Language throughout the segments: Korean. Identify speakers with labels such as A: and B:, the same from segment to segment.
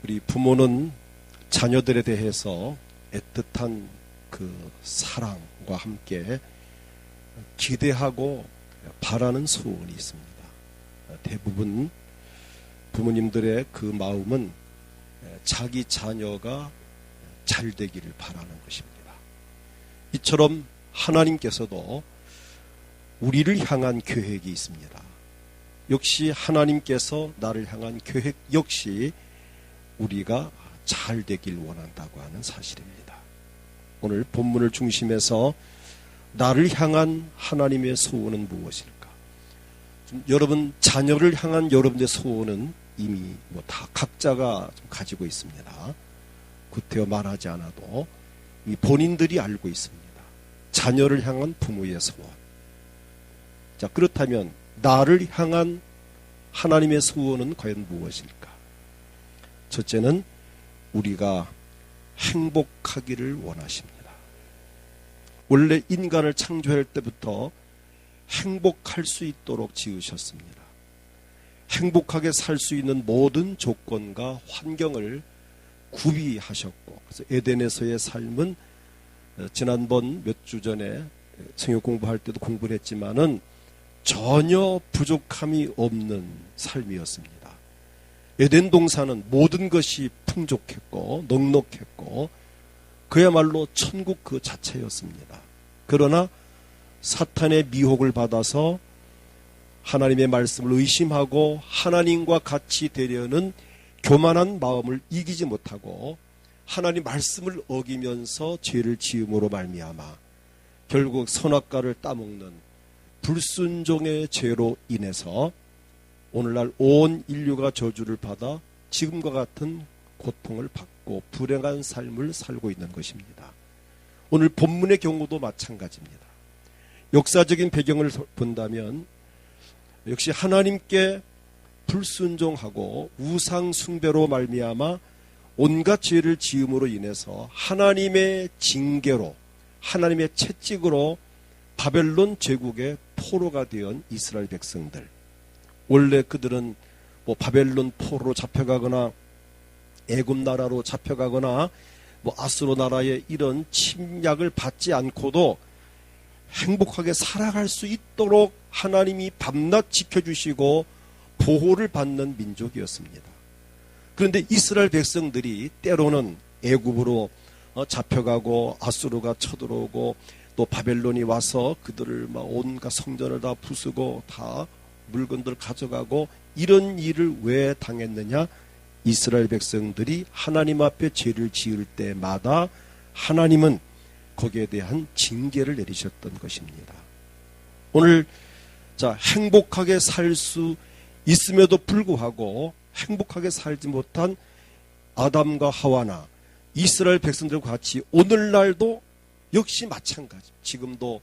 A: 우리 부모는 자녀들에 대해서 애틋한 그 사랑과 함께 기대하고 바라는 소원이 있습니다. 대부분 부모님들의 그 마음은 자기 자녀가 잘 되기를 바라는 것입니다. 이처럼 하나님께서도 우리를 향한 계획이 있습니다. 역시 하나님께서 나를 향한 계획 역시 우리가 잘 되길 원한다고 하는 사실입니다. 오늘 본문을 중심해서 나를 향한 하나님의 소원은 무엇일까? 여러분 자녀를 향한 여러분의 소원은 이미 다 각자가 가지고 있습니다. 구태여 말하지 않아도 본인들이 알고 있습니다. 자녀를 향한 부모의 소원. 자, 그렇다면 나를 향한 하나님의 소원은 과연 무엇일까? 첫째는 우리가 행복하기를 원하십니다. 원래 인간을 창조할 때부터 행복할 수 있도록 지으셨습니다. 행복하게 살 수 있는 모든 조건과 환경을 구비하셨고, 그래서 에덴에서의 삶은 지난번 몇 주 전에 성경 공부할 때도 공부를 했지만은 전혀 부족함이 없는 삶이었습니다. 에덴 동산은 모든 것이 풍족했고 넉넉했고 그야말로 천국 그 자체였습니다. 그러나 사탄의 미혹을 받아서 하나님의 말씀을 의심하고 하나님과 같이 되려는 교만한 마음을 이기지 못하고 하나님 말씀을 어기면서 죄를 지음으로 말미암아 결국 선악과를 따먹는 불순종의 죄로 인해서 오늘날 온 인류가 저주를 받아 지금과 같은 고통을 받고 불행한 삶을 살고 있는 것입니다. 오늘 본문의 경우도 마찬가지입니다. 역사적인 배경을 본다면 역시 하나님께 불순종하고 우상 숭배로 말미암아 온갖 죄를 지음으로 인해서 하나님의 징계로 하나님의 채찍으로 바벨론 제국의 포로가 되은 이스라엘 백성들. 원래 그들은 바벨론 포로로 잡혀가거나 애굽 나라로 잡혀가거나 아수르 나라의 이런 침략을 받지 않고도 행복하게 살아갈 수 있도록 하나님이 밤낮 지켜주시고 보호를 받는 민족이었습니다. 그런데 이스라엘 백성들이 때로는 애굽으로 잡혀가고 아수르가 쳐들어오고 또 바벨론이 와서 그들을 온갖 성전을 다 부수고 다 물건들 가져가고 이런 일을 왜 당했느냐? 이스라엘 백성들이 하나님 앞에 죄를 지을 때마다 하나님은 거기에 대한 징계를 내리셨던 것입니다. 오늘 행복하게 살 수 있음에도 불구하고 행복하게 살지 못한 아담과 하와나 이스라엘 백성들과 같이 오늘날도 역시 마찬가지. 지금도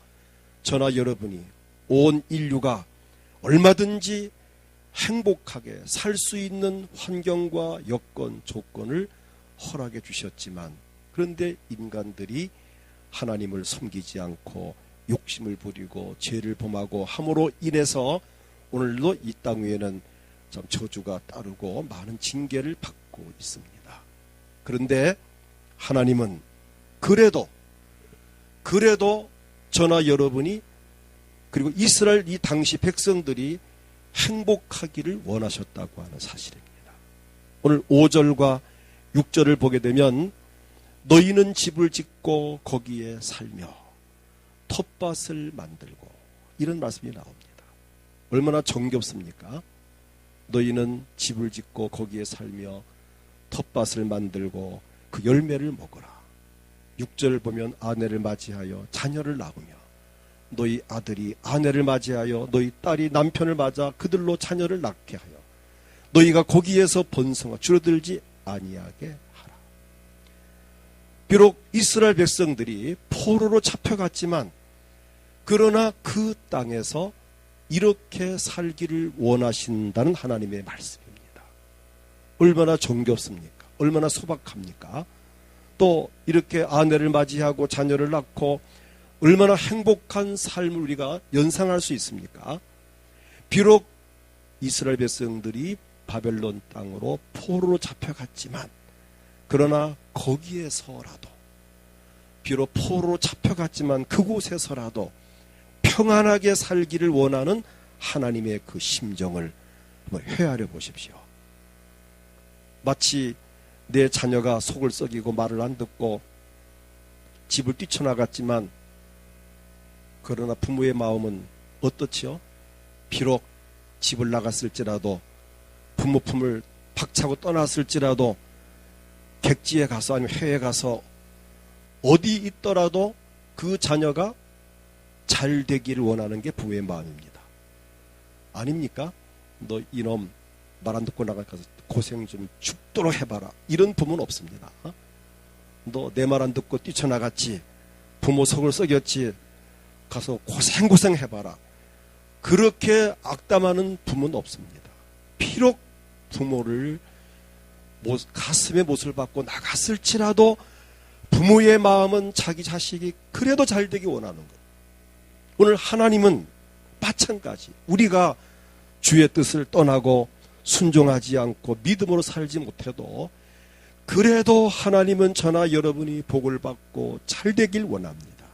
A: 저나 여러분이 온 인류가 얼마든지 행복하게 살 수 있는 환경과 여건, 조건을 허락해 주셨지만 그런데 인간들이 하나님을 섬기지 않고 욕심을 부리고 죄를 범하고 함으로 인해서 오늘도 이 땅 위에는 참 저주가 따르고 많은 징계를 받고 있습니다. 그런데 하나님은 그래도 저나 여러분이 그리고 이스라엘 이 당시 백성들이 행복하기를 원하셨다고 하는 사실입니다. 오늘 5절과 6절을 보게 되면 너희는 집을 짓고 거기에 살며 텃밭을 만들고 이런 말씀이 나옵니다. 얼마나 정겹습니까? 너희는 집을 짓고 거기에 살며 텃밭을 만들고 그 열매를 먹어라. 6절을 보면 아내를 맞이하여 자녀를 낳으며 너희 아들이 아내를 맞이하여 너희 딸이 남편을 맞아 그들로 자녀를 낳게 하여 너희가 거기에서 번성하 줄어들지 아니하게 하라. 비록 이스라엘 백성들이 포로로 잡혀갔지만 그러나 그 땅에서 이렇게 살기를 원하신다는 하나님의 말씀입니다. 얼마나 정겹습니까? 얼마나 소박합니까? 또 이렇게 아내를 맞이하고 자녀를 낳고 얼마나 행복한 삶을 우리가 연상할 수 있습니까? 비록 이스라엘 백성들이 바벨론 땅으로 포로로 잡혀갔지만, 그러나 거기에서라도, 비록 포로로 잡혀갔지만 그곳에서라도 평안하게 살기를 원하는 하나님의 그 심정을 한번 헤아려 보십시오. 마치 내 자녀가 속을 썩이고 말을 안 듣고 집을 뛰쳐나갔지만, 그러나 부모의 마음은 어떻지요? 비록 집을 나갔을지라도, 부모 품을 박차고 떠났을지라도, 객지에 가서 아니면 해외에 가서 어디 있더라도 그 자녀가 잘 되기를 원하는 게 부모의 마음입니다. 아닙니까? 너 이놈 말 안 듣고 나가서 고생 좀 죽도록 해봐라, 이런 부모는 없습니다. 너 내 말 안 듣고 뛰쳐나갔지, 부모 속을 썩였지, 가서 고생 해봐라, 그렇게 악담하는 부모는 없습니다. 비록 부모를 가슴에 못을 박고 나갔을지라도 부모의 마음은 자기 자식이 그래도 잘 되기 원하는 것. 오늘 하나님은 마찬가지, 우리가 주의 뜻을 떠나고 순종하지 않고 믿음으로 살지 못해도 그래도 하나님은 저나 여러분이 복을 받고 잘 되길 원합니다.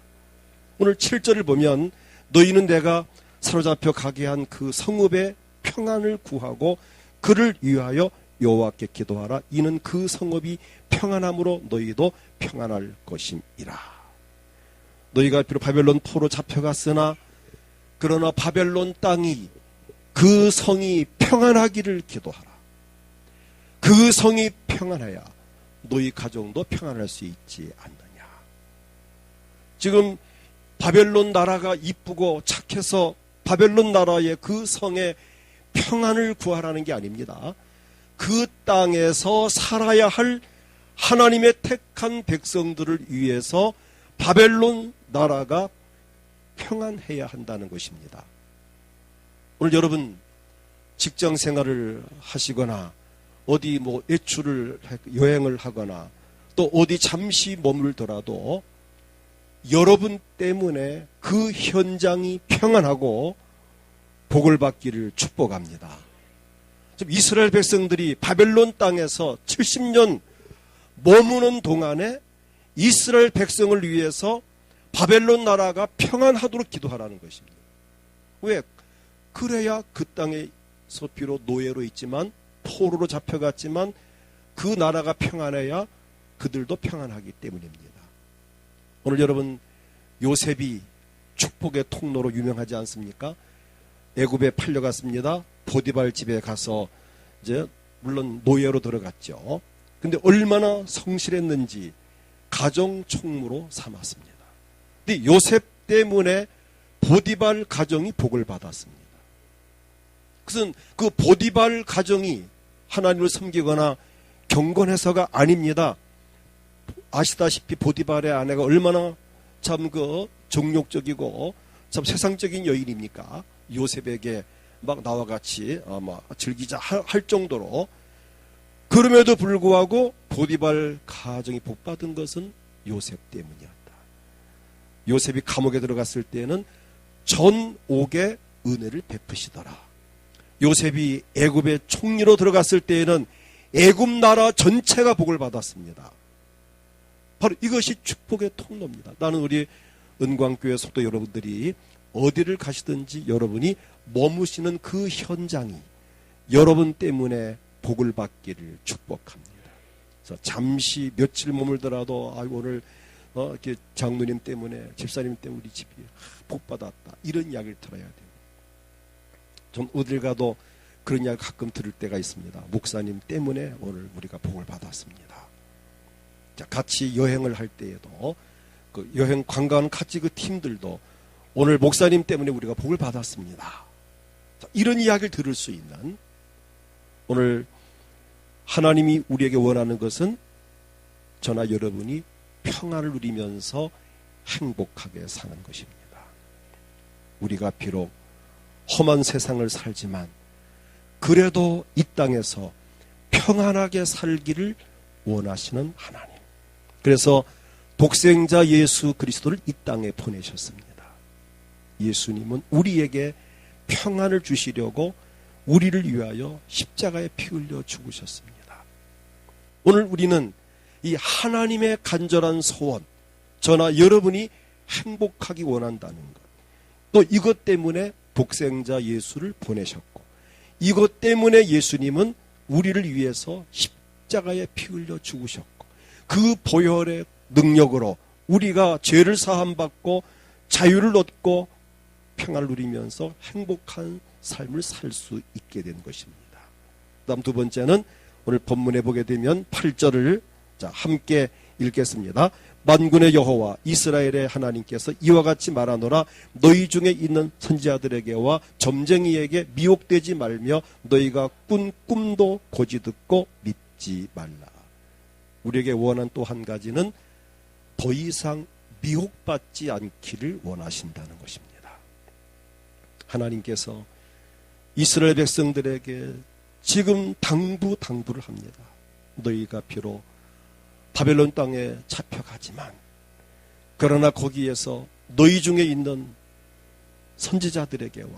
A: 오늘 7절을 보면, 너희는 내가 사로잡혀 가게 한 그 성읍의 평안을 구하고 그를 위하여 여호와께 기도하라. 이는 그 성읍이 평안함으로 너희도 평안할 것임이라. 너희가 비록 바벨론 포로 잡혀갔으나 그러나 바벨론 땅이, 그 성이 평안하기를 기도하라. 그 성이 평안해야 너희 가정도 평안할 수 있지 않느냐. 지금 바벨론 나라가 이쁘고 착해서 바벨론 나라의 그 성에 평안을 구하라는 게 아닙니다. 그 땅에서 살아야 할 하나님의 택한 백성들을 위해서 바벨론 나라가 평안해야 한다는 것입니다. 오늘 여러분 직장 생활을 하시거나 어디 외출을 여행을 하거나 또 어디 잠시 머물더라도 여러분 때문에 그 현장이 평안하고 복을 받기를 축복합니다. 이스라엘 백성들이 바벨론 땅에서 70년 머무는 동안에 이스라엘 백성을 위해서 바벨론 나라가 평안하도록 기도하라는 것입니다. 왜? 그래야 그 땅에서 비록 노예로 있지만, 포로로 잡혀갔지만 그 나라가 평안해야 그들도 평안하기 때문입니다. 오늘 여러분, 요셉이 축복의 통로로 유명하지 않습니까? 애굽에 팔려갔습니다. 보디발 집에 가서 이제 물론 노예로 들어갔죠. 근데 얼마나 성실했는지 가정 총무로 삼았습니다. 근데 요셉 때문에 보디발 가정이 복을 받았습니다. 그것은 그 보디발 가정이 하나님을 섬기거나 경건해서가 아닙니다. 아시다시피 보디발의 아내가 얼마나 참 정욕적이고 참 세상적인 여인입니까? 요셉에게 막 나와 같이 즐기자 할 정도로. 그럼에도 불구하고 보디발 가정이 복받은 것은 요셉 때문이었다. 요셉이 감옥에 들어갔을 때는 전 옥에 은혜를 베푸시더라. 요셉이 애굽의 총리로 들어갔을 때에는 애굽 나라 전체가 복을 받았습니다. 바로 이것이 축복의 통로입니다. 나는 우리 은광교회 속도 여러분들이 어디를 가시든지 여러분이 머무시는 그 현장이 여러분 때문에 복을 받기를 축복합니다. 그래서 잠시 며칠 머물더라도 오늘 이렇게 장로님 때문에, 집사님 때문에 우리 집이 복 받았다, 이런 이야기를 들어야 돼요. 전 어딜 가도 그런 이야기 가끔 들을 때가 있습니다. 목사님 때문에 오늘 우리가 복을 받았습니다. 자, 같이 여행을 할 때에도 그 여행 관광하는 같이 그 팀들도 오늘 목사님 때문에 우리가 복을 받았습니다. 자, 이런 이야기를 들을 수 있는, 오늘 하나님이 우리에게 원하는 것은 저나 여러분이 평안을 누리면서 행복하게 사는 것입니다. 우리가 비록 험한 세상을 살지만 그래도 이 땅에서 평안하게 살기를 원하시는 하나님. 그래서 독생자 예수 그리스도를 이 땅에 보내셨습니다. 예수님은 우리에게 평안을 주시려고 우리를 위하여 십자가에 피 흘려 죽으셨습니다. 오늘 우리는 이 하나님의 간절한 소원, 저나 여러분이 행복하기 원한다는 것, 또 이것 때문에 독생자 예수를 보내셨고, 이것 때문에 예수님은 우리를 위해서 십자가에 피 흘려 죽으셨고, 그 보혈의 능력으로 우리가 죄를 사함받고 자유를 얻고 평안을 누리면서 행복한 삶을 살 수 있게 된 것입니다. 다음 두 번째는 오늘 본문에 보게 되면 8절을 함께 읽겠습니다. 만군의 여호와 이스라엘의 하나님께서 이와 같이 말하노라. 너희 중에 있는 선지자들에게와 점쟁이에게 미혹되지 말며 너희가 꾼 꿈도 고지 듣고 믿지 말라. 우리에게 원한 또 한 가지는 더 이상 미혹받지 않기를 원하신다는 것입니다. 하나님께서 이스라엘 백성들에게 지금 당부를 합니다. 너희가 비록 바벨론 땅에 잡혀가지만, 그러나 거기에서 너희 중에 있는 선지자들에게와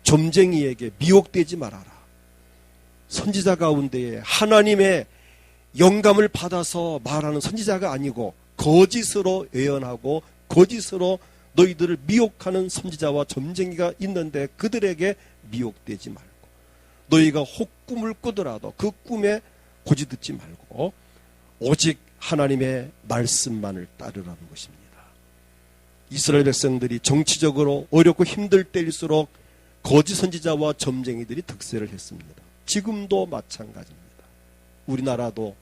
A: 점쟁이에게 미혹되지 말아라. 선지자 가운데에 하나님의 영감을 받아서 말하는 선지자가 아니고 거짓으로 예언하고 거짓으로 너희들을 미혹하는 선지자와 점쟁이가 있는데 그들에게 미혹되지 말고, 너희가 혹 꿈을 꾸더라도 그 꿈에 고지 듣지 말고 오직 하나님의 말씀만을 따르라는 것입니다. 이스라엘 백성들이 정치적으로 어렵고 힘들 때일수록 거짓 선지자와 점쟁이들이 득세를 했습니다. 지금도 마찬가지입니다. 우리나라도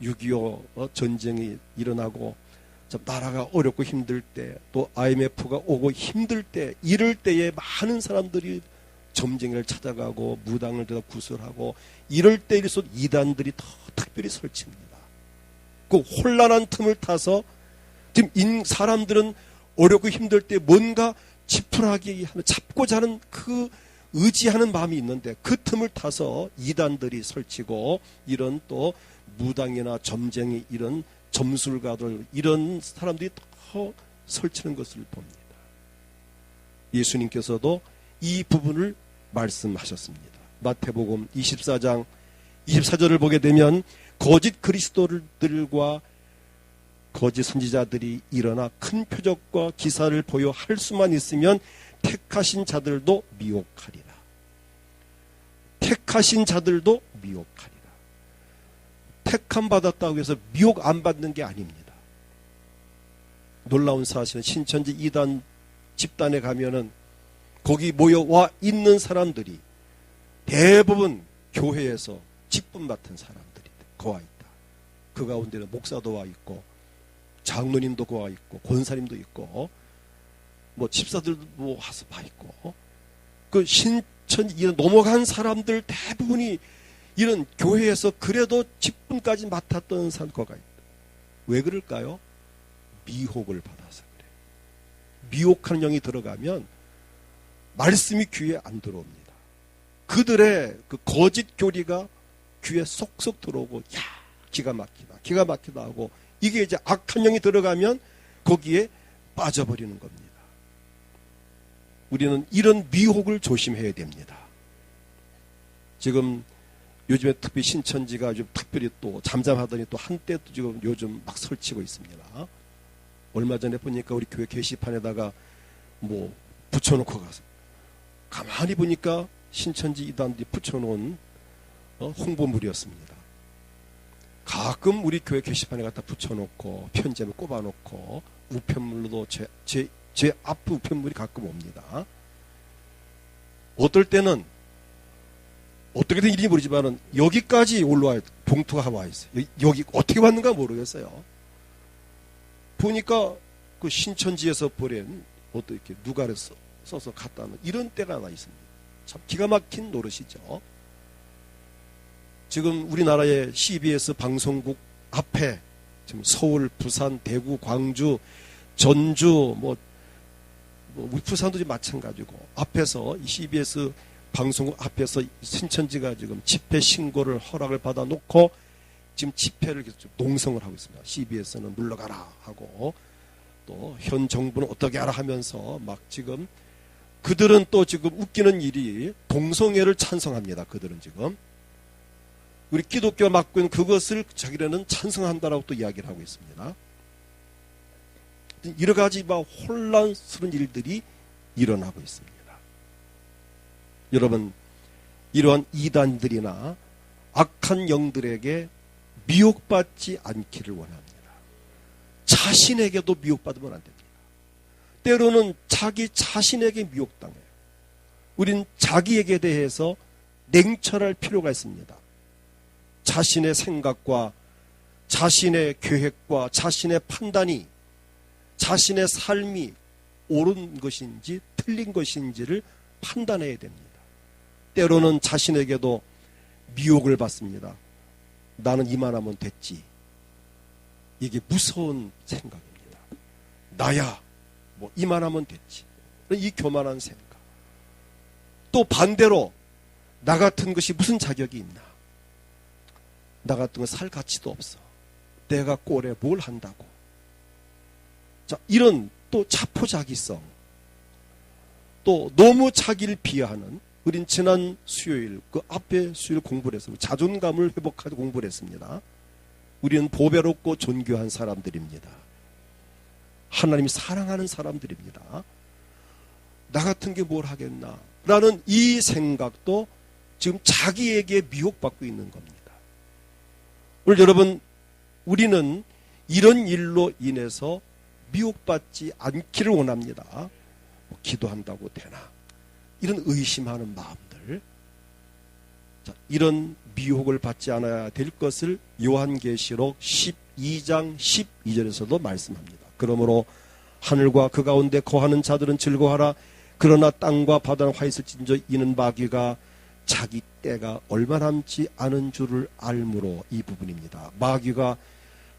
A: 6.25 전쟁이 일어나고 나라가 어렵고 힘들 때, 또 IMF가 오고 힘들 때, 이럴 때에 많은 사람들이 점쟁이를 찾아가고 무당을 들어 구술하고, 이럴 때일수록 이단들이 더 특별히 설치입니다. 그 혼란한 틈을 타서 지금 사람들은 어렵고 힘들 때 뭔가 지푸라기 하는, 잡고자 하는 그 의지하는 마음이 있는데 그 틈을 타서 이단들이 설치고, 이런 또 무당이나 점쟁이, 이런 점술가들, 이런 사람들이 더 설치는 것을 봅니다. 예수님께서도 이 부분을 말씀하셨습니다. 마태복음 24장 24절을 보게 되면 거짓 그리스도들과 거짓 선지자들이 일어나 큰 표적과 기사를 보여 할 수만 있으면 택하신 자들도 미혹하리라. 택하신 자들도 미혹하리라. 택함 받았다고 해서 미혹 안 받는 게 아닙니다. 놀라운 사실은 신천지 이단 집단에 가면은 거기 모여와 있는 사람들이 대부분 교회에서 직분 맡은 사람들이 거와 있다. 그 가운데는 목사도 와 있고 장로님도 거와 있고 권사님도 있고 뭐 집사들도 뭐 와서 와 있고, 그 신천지 넘어간 사람들 대부분이 이런 교회에서 그래도 직분까지 맡았던 사람과 있다. 왜 그럴까요? 미혹을 받아서 그래요. 미혹하는 영이 들어가면 말씀이 귀에 안 들어옵니다. 그들의 그 거짓 교리가 귀에 쏙쏙 들어오고, 야, 기가 막히다 하고, 이게 이제 악한 영이 들어가면 거기에 빠져버리는 겁니다. 우리는 이런 미혹을 조심해야 됩니다. 지금 요즘에 특히 신천지가 좀 특별히 또 잠잠하더니 또 한때 또 지금 요즘 막 설치고 있습니다. 얼마 전에 보니까 우리 교회 게시판에다가 뭐 붙여놓고 가서, 가만히 보니까 신천지 이단들이 붙여놓은 홍보물이었습니다. 가끔 우리 교회 게시판에 갖다 붙여놓고 편지를 꼽아놓고 우편물로도 제 앞 우편물이 가끔 옵니다. 어떨 때는 어떻게 된 일인지 모르지만은 여기까지 올라와요. 봉투가 와 있어요. 여기 어떻게 왔는가 모르겠어요. 보니까 그 신천지에서 보낸 어떻게 누가 써서 갖다 놓은 이런 때가 나 있습니다. 참 기가 막힌 노릇이죠. 지금 우리나라의 CBS 방송국 앞에 지금 서울, 부산, 대구, 광주, 전주, 우리 부산도 마찬가지고 앞에서 이 CBS 방송국 앞에서 신천지가 지금 집회 신고를 허락을 받아 놓고 지금 집회를 계속 농성을 하고 있습니다. CBS는 물러가라 하고 또 현 정부는 어떻게 하라 하면서 막 지금 그들은 또 지금 웃기는 일이 동성애를 찬성합니다. 그들은 지금. 우리 기독교가 맡고 있는 그것을 자기네는 찬성한다라고 또 이야기를 하고 있습니다. 여러 가지 막 혼란스러운 일들이 일어나고 있습니다. 여러분, 이러한 이단들이나 악한 영들에게 미혹받지 않기를 원합니다. 자신에게도 미혹받으면 안 됩니다. 때로는 자기 자신에게 미혹당해요. 우린 자기에게 대해서 냉철할 필요가 있습니다. 자신의 생각과 자신의 계획과 자신의 판단이 자신의 삶이 옳은 것인지 틀린 것인지를 판단해야 됩니다. 때로는 자신에게도 미혹을 받습니다. 나는 이만하면 됐지. 이게 무서운 생각입니다. 나야 뭐 이만하면 됐지. 이 교만한 생각. 또 반대로 나 같은 것이 무슨 자격이 있나. 나 같은 건 살 가치도 없어. 내가 꼴에 뭘 한다고. 자, 이런 또 자포자기성. 또 너무 자기를 비하하는, 우린 지난 수요일 그 앞에 수요일 공부를 해서 자존감을 회복하고 공부를 했습니다. 우리는 보배롭고 존귀한 사람들입니다. 하나님이 사랑하는 사람들입니다. 나 같은 게 뭘 하겠나 라는 이 생각도 지금 자기에게 미혹받고 있는 겁니다. 오늘 여러분, 우리는 이런 일로 인해서 미혹받지 않기를 원합니다. 뭐 기도한다고 되나, 이런 의심하는 마음들. 자, 이런 미혹을 받지 않아야 될 것을 요한계시록 12장 12절에서도 말씀합니다. 그러므로 하늘과 그 가운데 거하는 자들은 즐거워하라. 그러나 땅과 바다는 화 있을진저 이는 마귀가 자기 때가 얼마 남지 않은 줄을 알므로, 이 부분입니다. 마귀가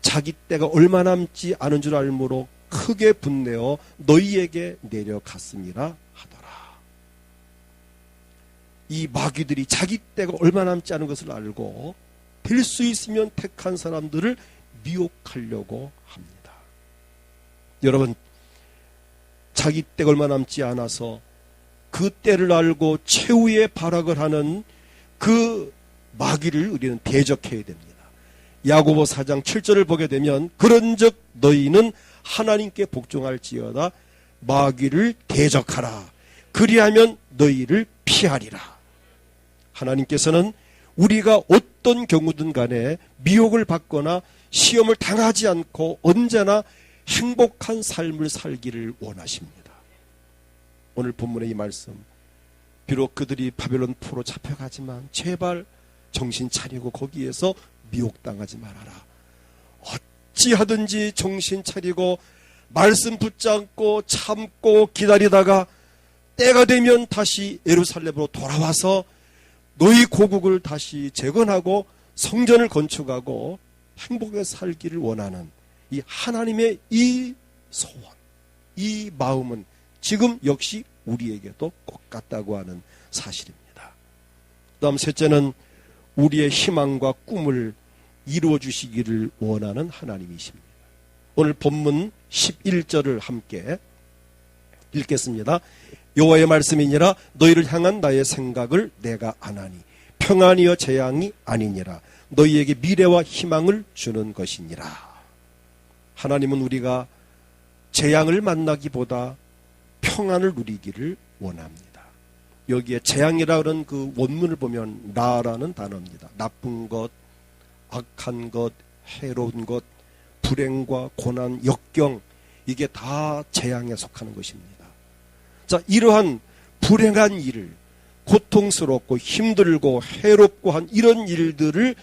A: 자기 때가 얼마 남지 않은 줄 알므로 크게 분내어 너희에게 내려갔음이라 하더라. 이 마귀들이 자기 때가 얼마 남지 않은 것을 알고 될 수 있으면 택한 사람들을 미혹하려고 합니다. 여러분, 자기 때가 얼마 남지 않아서 그 때를 알고 최후의 발악을 하는 그 마귀를 우리는 대적해야 됩니다. 야고보 4장 7절을 보게 되면 그런즉 너희는 하나님께 복종할지어다 마귀를 대적하라. 그리하면 너희를 피하리라. 하나님께서는 우리가 어떤 경우든 간에 미혹을 받거나 시험을 당하지 않고 언제나 행복한 삶을 살기를 원하십니다. 오늘 본문의 이 말씀, 비록 그들이 바벨론 포로 잡혀가지만 제발 정신 차리고 거기에서 미혹당하지 말아라. 어찌하든지 정신 차리고 말씀 붙잡고 참고 기다리다가 때가 되면 다시 예루살렘으로 돌아와서 너희 고국을 다시 재건하고 성전을 건축하고 행복하게 살기를 원하는 이 하나님의 이 소원, 이 마음은 지금 역시 우리에게도 똑같다고 하는 사실입니다. 다음 셋째는 우리의 희망과 꿈을 이루어 주시기를 원하는 하나님이십니다. 오늘 본문 11절을 함께 읽겠습니다. 여호와의 말씀이니라 너희를 향한 나의 생각을 내가 아나니 평안이여 재앙이 아니니라 너희에게 미래와 희망을 주는 것이니라. 하나님은 우리가 재앙을 만나기보다 평안을 누리기를 원합니다. 여기에 재앙이라 그런 그 원문을 보면 라라는 단어입니다. 나쁜 것, 악한 것, 해로운 것, 불행과 고난, 역경, 이게 다 재앙에 속하는 것입니다. 자, 이러한 불행한 일을, 고통스럽고 힘들고 해롭고 한 이런 일들을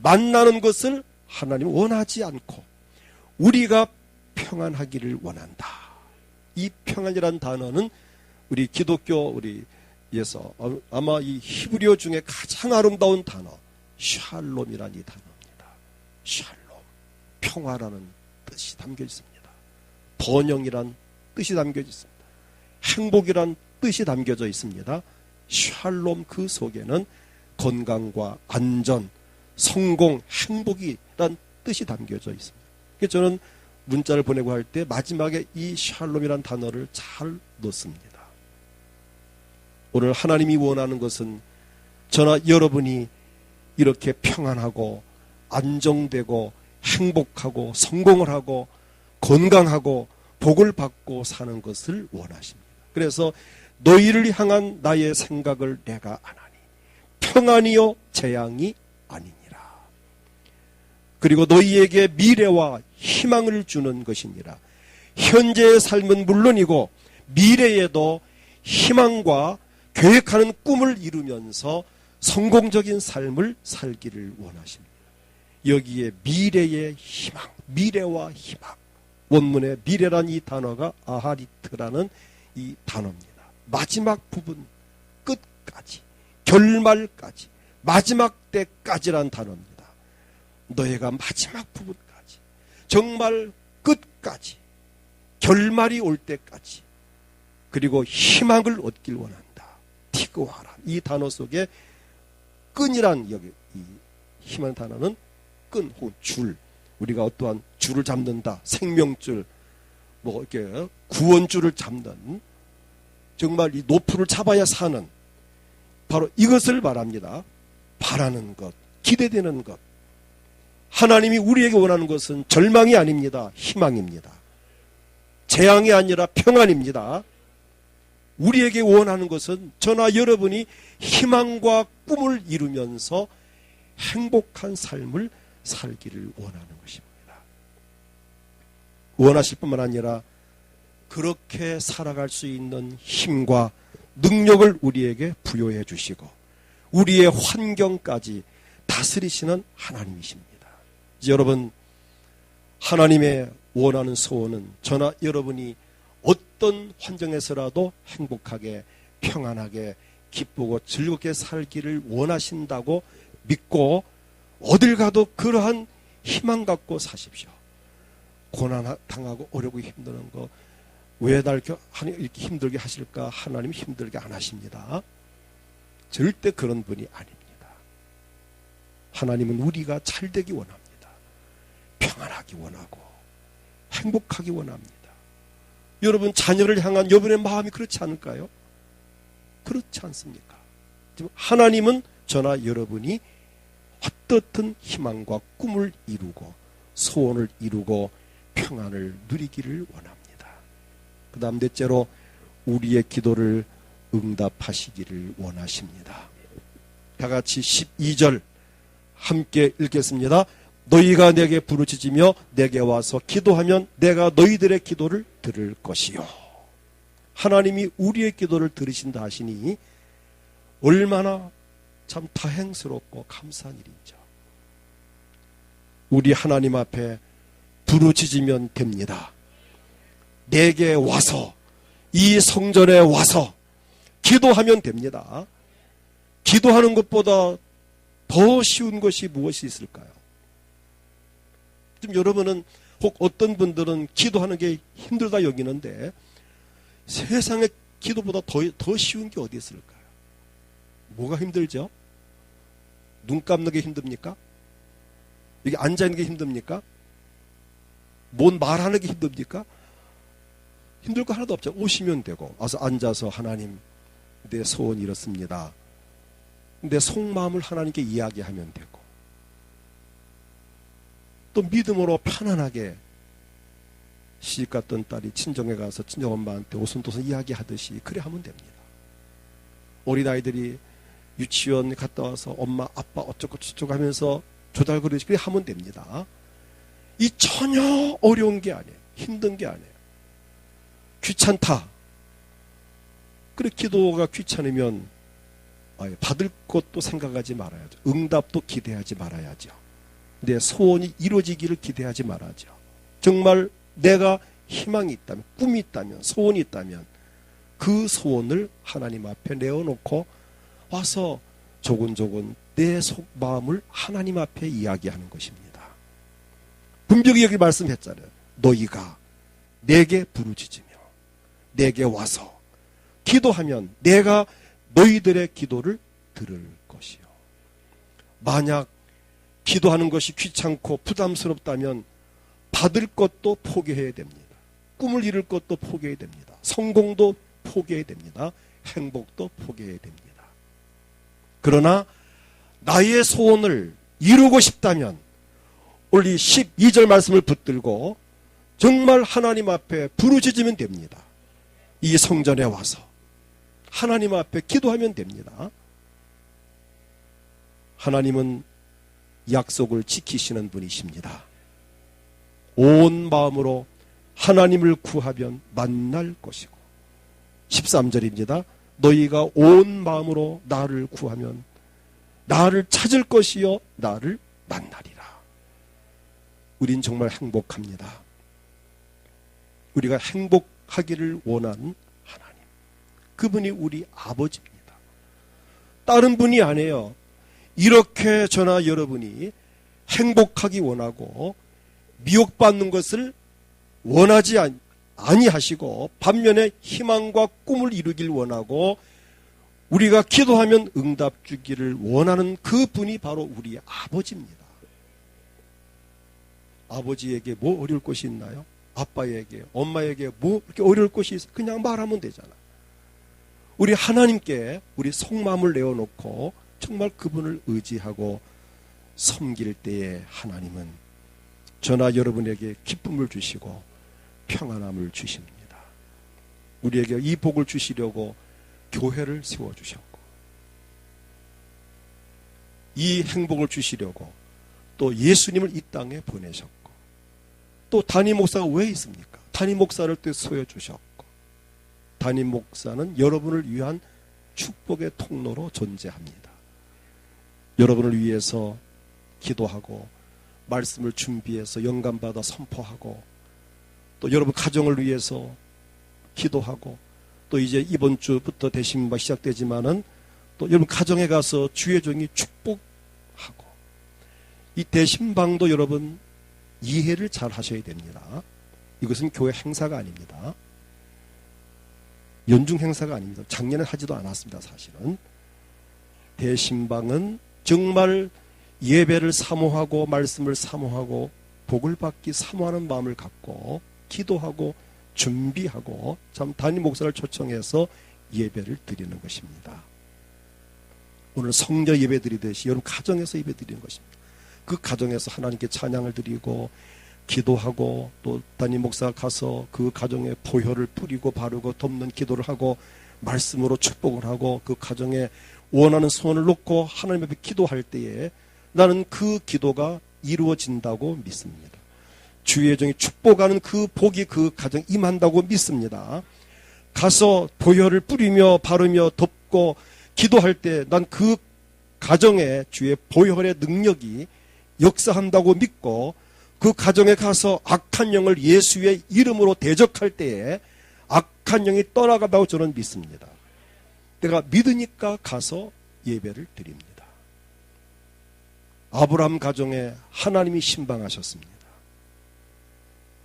A: 만나는 것을 하나님 원하지 않고 우리가 평안하기를 원한다. 이 평안이라는 단어는 우리 기독교 우리에서 아마 이 히브리어 중에 가장 아름다운 단어 샬롬이라는 이 단어입니다. 샬롬, 평화라는 뜻이 담겨 있습니다. 번영이란 뜻이 담겨 있습니다. 행복이란 뜻이 담겨져 있습니다. 샬롬 그 속에는 건강과 안전, 성공, 행복이란 뜻이 담겨져 있습니다. 그래서 저는 문자를 보내고 할 때 마지막에 이 샬롬이란 단어를 잘 넣습니다. 오늘 하나님이 원하는 것은 저나 여러분이 이렇게 평안하고 안정되고 행복하고 성공을 하고 건강하고 복을 받고 사는 것을 원하십니다. 그래서 너희를 향한 나의 생각을 내가 아나니 평안이요 재앙이 아니니라. 그리고 너희에게 미래와 희망을 주는 것이니라. 현재의 삶은 물론이고 미래에도 희망과 계획하는 꿈을 이루면서 성공적인 삶을 살기를 원하십니다. 여기에 미래의 희망, 미래와 희망. 원문에 미래란 이 단어가 아하리트라는 이 단어입니다. 마지막 부분, 끝까지, 결말까지, 마지막 때까지란 단어입니다. 너희가 마지막 부분까지, 정말 끝까지, 결말이 올 때까지, 그리고 희망을 얻길 원한다. 티그와라. 이 단어 속에 끈이란 여기 이 희망 단어는 끈 혹은 줄. 우리가 어떠한 줄을 잡는다. 생명줄, 뭐 이렇게 구원줄을 잡는 정말 이 노프를 잡아야 사는 바로 이것을 말합니다. 바라는 것, 기대되는 것. 하나님이 우리에게 원하는 것은 절망이 아닙니다. 희망입니다. 재앙이 아니라 평안입니다. 우리에게 원하는 것은 저나 여러분이 희망과 꿈을 이루면서 행복한 삶을 살기를 원하는 것입니다. 원하실 뿐만 아니라 그렇게 살아갈 수 있는 힘과 능력을 우리에게 부여해 주시고 우리의 환경까지 다스리시는 하나님이십니다. 여러분, 하나님의 원하는 소원은 저나 여러분이 어떤 환경에서라도 행복하게 평안하게 기쁘고 즐겁게 살기를 원하신다고 믿고 어딜 가도 그러한 희망 갖고 사십시오. 고난 당하고 어려고 힘드는 거 왜 날 이렇게 힘들게 하실까? 하나님 힘들게 안 하십니다. 절대 그런 분이 아닙니다. 하나님은 우리가 잘되기 원합니다. 평안하기 원하고 행복하기 원합니다. 여러분 자녀를 향한 여러분의 마음이 그렇지 않을까요? 그렇지 않습니까? 하나님은 저나 여러분이 어떻든 희망과 꿈을 이루고 소원을 이루고 평안을 누리기를 원합니다. 그 다음 넷째로 우리의 기도를 응답하시기를 원하십니다. 다 같이 12절 함께 읽겠습니다. 너희가 내게 부르짖으며 내게 와서 기도하면 내가 너희들의 기도를 들을 것이요. 하나님이 우리의 기도를 들으신다 하시니 얼마나 참 다행스럽고 감사한 일이죠. 우리 하나님 앞에 부르짖으면 됩니다. 내게 와서 이 성전에 와서 기도하면 됩니다. 기도하는 것보다 더 쉬운 것이 무엇이 있을까요? 좀 여러분은 혹 어떤 분들은 기도하는 게 힘들다 여기는데 세상에 기도보다 더 쉬운 게 어디 있을까요? 뭐가 힘들죠? 눈 감는 게 힘듭니까? 여기 앉아있는 게 힘듭니까? 뭔 말하는 게 힘듭니까? 힘들 거 하나도 없죠. 오시면 되고 와서 앉아서 하나님 내 소원 이렇습니다. 내 속마음을 하나님께 이야기하면 되고 또 믿음으로 편안하게 시집 갔던 딸이 친정에 가서 친정엄마한테 오손도손 이야기하듯이 그래 하면 됩니다. 어린아이들이 유치원 갔다 와서 엄마 아빠 어쩌고 저쩌고 하면서 조달거리듯이 그래 하면 됩니다. 이 전혀 어려운 게 아니에요. 힘든 게 아니에요. 귀찮다. 그래 기도가 귀찮으면 받을 것도 생각하지 말아야죠. 응답도 기대하지 말아야죠. 내 소원이 이루어지기를 기대하지 말아야죠. 정말 내가 희망이 있다면, 꿈이 있다면, 소원이 있다면 그 소원을 하나님 앞에 내어놓고 와서 조곤조곤 내 속마음을 하나님 앞에 이야기하는 것입니다. 분명히 여기 말씀했잖아요. 너희가 내게 부르짖으며 내게 와서 기도하면 내가 너희들의 기도를 들을 것이요. 만약 기도하는 것이 귀찮고 부담스럽다면 받을 것도 포기해야 됩니다. 꿈을 이룰 것도 포기해야 됩니다. 성공도 포기해야 됩니다. 행복도 포기해야 됩니다. 그러나 나의 소원을 이루고 싶다면 오늘 이 12절 말씀을 붙들고 정말 하나님 앞에 부르짖으면 됩니다. 이 성전에 와서 하나님 앞에 기도하면 됩니다. 하나님은 약속을 지키시는 분이십니다. 온 마음으로 하나님을 구하면 만날 것이고 13절입니다. 너희가 온 마음으로 나를 구하면 나를 찾을 것이요 나를 만나리라. 우린 정말 행복합니다. 우리가 행복하기를 원하는 하나님, 그분이 우리 아버지입니다. 다른 분이 아니에요. 이렇게 저나 여러분이 행복하기 원하고 미혹받는 것을 원하지 아니하시고 반면에 희망과 꿈을 이루길 원하고 우리가 기도하면 응답 주기를 원하는 그 분이 바로 우리 아버지입니다. 아버지에게 뭐 어려울 것이 있나요? 아빠에게, 엄마에게 뭐 그렇게 어려울 것이 있어? 그냥 말하면 되잖아. 우리 하나님께 우리 속마음을 내어놓고 정말 그분을 의지하고 섬길 때에 하나님은 저나 여러분에게 기쁨을 주시고 평안함을 주십니다. 우리에게 이 복을 주시려고 교회를 세워주셨고 이 행복을 주시려고 또 예수님을 이 땅에 보내셨고 또 담임 목사가 왜 있습니까? 담임 목사를 또 세워주셨고 담임 목사는 여러분을 위한 축복의 통로로 존재합니다. 여러분을 위해서 기도하고 말씀을 준비해서 영감받아 선포하고 또 여러분 가정을 위해서 기도하고 또 이제 이번 주부터 대신과 시작되지만은 또 여러분 가정에 가서 주의 종이 축복하고 이 대신방도 여러분 이해를 잘 하셔야 됩니다. 이것은 교회 행사가 아닙니다. 연중 행사가 아닙니다. 작년에 하지도 않았습니다. 사실은 대신방은 정말 예배를 사모하고 말씀을 사모하고 복을 받기 사모하는 마음을 갖고 기도하고 준비하고 참 담임 목사를 초청해서 예배를 드리는 것입니다. 오늘 성녀 예배 드리듯이 여러분 가정에서 예배 드리는 것입니다. 그 가정에서 하나님께 찬양을 드리고 기도하고 또 담임 목사가 가서 그 가정에 보혈을 뿌리고 바르고 덮는 기도를 하고 말씀으로 축복을 하고 그 가정에 원하는 소원을 놓고 하나님 앞에 기도할 때에 나는 그 기도가 이루어진다고 믿습니다. 주의 종이 축복하는 그 복이 그 가정에 임한다고 믿습니다. 가서 보혈을 뿌리며 바르며 덮고 기도할 때 난 그 가정에 주의 보혈의 능력이 역사한다고 믿고 그 가정에 가서 악한 영을 예수의 이름으로 대적할 때에 악한 영이 떠나간다고 저는 믿습니다. 내가 믿으니까 가서 예배를 드립니다. 아브라함 가정에 하나님이 신방하셨습니다.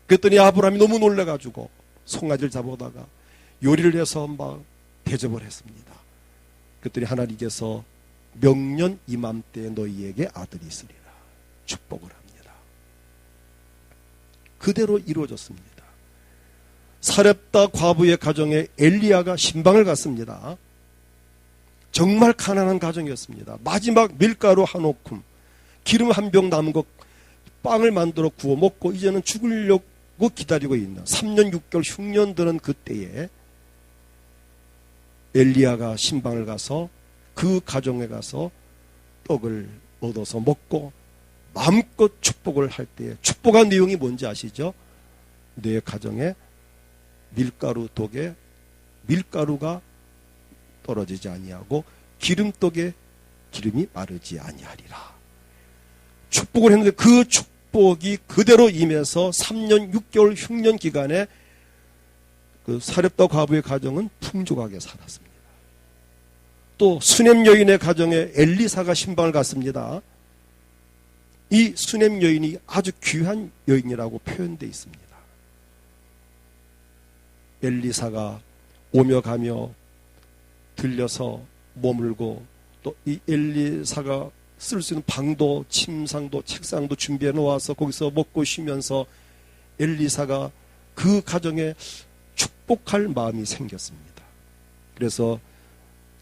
A: 그랬더니 아브라함이 너무 놀라가지고 송아지를 잡아다가 요리를 해서 막 대접을 했습니다. 그랬더니 하나님께서 명년 이맘때 너희에게 아들이 있으리라 축복을 합니다. 그대로 이루어졌습니다. 사렙다 과부의 가정에 엘리야가 신방을 갔습니다. 정말 가난한 가정이었습니다. 마지막 밀가루 한 오큼, 기름 한 병 남은 것 빵을 만들어 구워 먹고 이제는 죽으려고 기다리고 있는 3년 6개월 흉년 드는 그때에 엘리야가 신방을 가서 그 가정에 가서 떡을 얻어서 먹고 마음껏 축복을 할 때에 축복한 내용이 뭔지 아시죠? 내 가정에 밀가루 독에 밀가루가 떨어지지 아니하고 기름떡에 기름이 마르지 아니하리라. 축복을 했는데 그 축복이 그대로 임해서 3년 6개월 흉년 기간에 그 사렙다 과부의 가정은 풍족하게 살았습니다. 또 수넴 여인의 가정에 엘리사가 신방을 갔습니다. 이 수넴 여인이 아주 귀한 여인이라고 표현되어 있습니다. 엘리사가 오며 가며 들려서 머물고 또 이 엘리사가 쓸 수 있는 방도 침상도 책상도 준비해 놓아서 거기서 먹고 쉬면서 엘리사가 그 가정에 축복할 마음이 생겼습니다. 그래서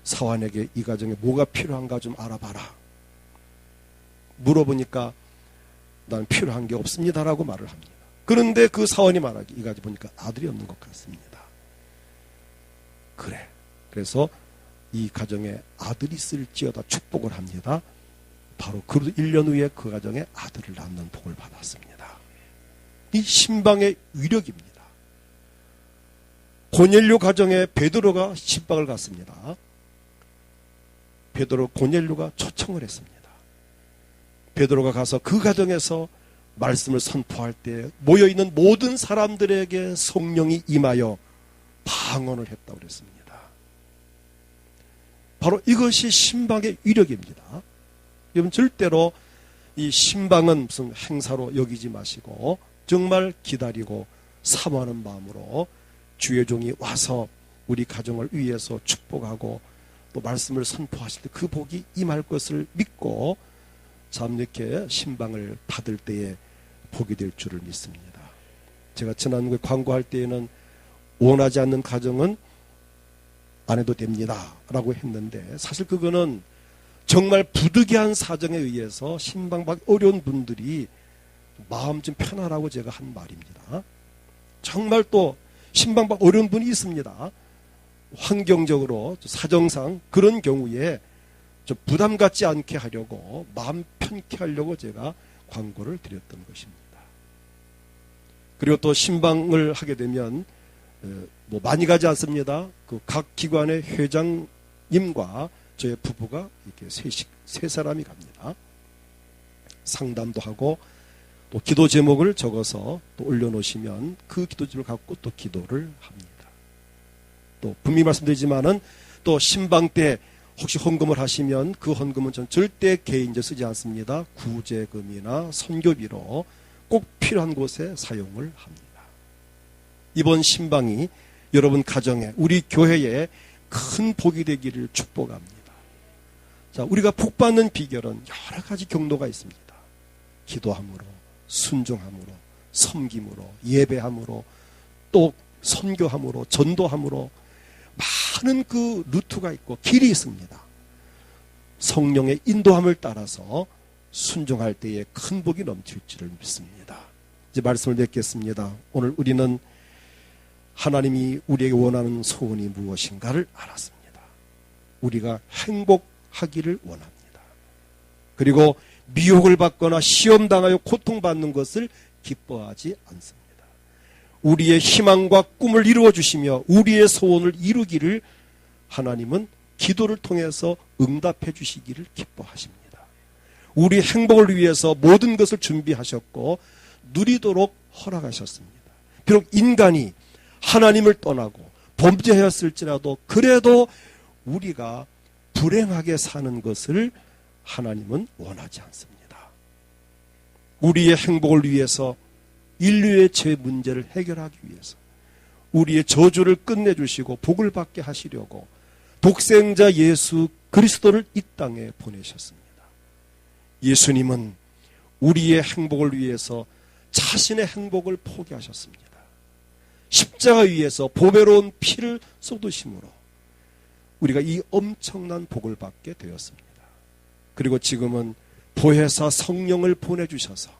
A: 사환에게 이 가정에 뭐가 필요한가 좀 알아봐라. 물어보니까 난 필요한 게 없습니다라고 말을 합니다. 그런데 그 사환이 말하기, 이 가지 보니까 아들이 없는 것 같습니다. 그래. 그래서 이 가정에 아들이 있을지어다 축복을 합니다. 바로 그 1년 후에 그 가정에 아들을 낳는 복을 받았습니다. 이 신방의 위력입니다. 고넬료 가정에 베드로가 신방을 갔습니다. 베드로 고넬료가 초청을 했습니다. 베드로가 가서 그 가정에서 말씀을 선포할 때 모여있는 모든 사람들에게 성령이 임하여 방언을 했다고 그랬습니다. 바로 이것이 신방의 위력입니다. 여러분 절대로 이 신방은 무슨 행사로 여기지 마시고 정말 기다리고 사모하는 마음으로 주의 종이 와서 우리 가정을 위해서 축복하고 또 말씀을 선포하실 때 그 복이 임할 것을 믿고 참 이렇게 신방을 받을 때에 복이 될 줄을 믿습니다. 제가 지난주에 광고할 때에는 원하지 않는 가정은 안 해도 됩니다 라고 했는데, 사실 그거는 정말 부득이한 사정에 의해서 신방받기 어려운 분들이 마음 좀 편하라고 제가 한 말입니다. 정말 또 신방받기 어려운 분이 있습니다. 환경적으로 사정상 그런 경우에 좀 부담 갖지 않게 하려고, 마음 편케 하려고 제가 광고를 드렸던 것입니다. 그리고 또 신방을 하게 되면 뭐 많이 가지 않습니다. 그 각 기관의 회장님과 저의 부부가 이렇게 세 사람이 갑니다. 상담도 하고 또 기도 제목을 적어서 또 올려놓으시면 그 기도 제목을 갖고 또 기도를 합니다. 또 분명히 말씀드리지만은 또 신방 때 혹시 헌금을 하시면 그 헌금은 전 절대 개인재 쓰지 않습니다. 구제금이나 선교비로 꼭 필요한 곳에 사용을 합니다. 이번 신방이 여러분 가정에, 우리 교회에 큰 복이 되기를 축복합니다. 자, 우리가 복 받는 비결은 여러 가지 경로가 있습니다. 기도함으로, 순종함으로, 섬김으로, 예배함으로, 또 선교함으로, 전도함으로 많은 그 루트가 있고 길이 있습니다. 성령의 인도함을 따라서 순종할 때에 큰 복이 넘칠 줄을 믿습니다. 이제 말씀을 맺겠습니다. 오늘 우리는 하나님이 우리에게 원하는 소원이 무엇인가를 알았습니다. 우리가 행복하기를 원합니다. 그리고 미혹을 받거나 시험당하여 고통받는 것을 기뻐하지 않습니다. 우리의 희망과 꿈을 이루어 주시며 우리의 소원을 이루기를 하나님은 기도를 통해서 응답해 주시기를 기뻐하십니다. 우리 행복을 위해서 모든 것을 준비하셨고 누리도록 허락하셨습니다. 비록 인간이 하나님을 떠나고 범죄하였을지라도 그래도 우리가 불행하게 사는 것을 하나님은 원하지 않습니다. 우리의 행복을 위해서, 인류의 죄 문제를 해결하기 위해서, 우리의 저주를 끝내주시고 복을 받게 하시려고 독생자 예수 그리스도를 이 땅에 보내셨습니다. 예수님은 우리의 행복을 위해서 자신의 행복을 포기하셨습니다. 십자가 위에서 보배로운 피를 쏟으심으로 우리가 이 엄청난 복을 받게 되었습니다. 그리고 지금은 보혜사 성령을 보내주셔서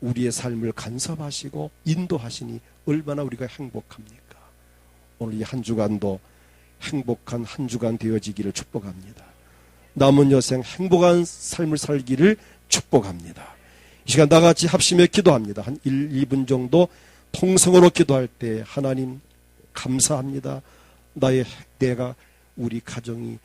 A: 우리의 삶을 간섭하시고 인도하시니 얼마나 우리가 행복합니까? 오늘 이 한 주간도 행복한 한 주간 되어지기를 축복합니다. 남은 여생 행복한 삶을 살기를 축복합니다. 이 시간 나같이 합심해 기도합니다. 한 1, 2분 정도 통성으로 기도할 때 하나님 감사합니다. 내가 우리 가정이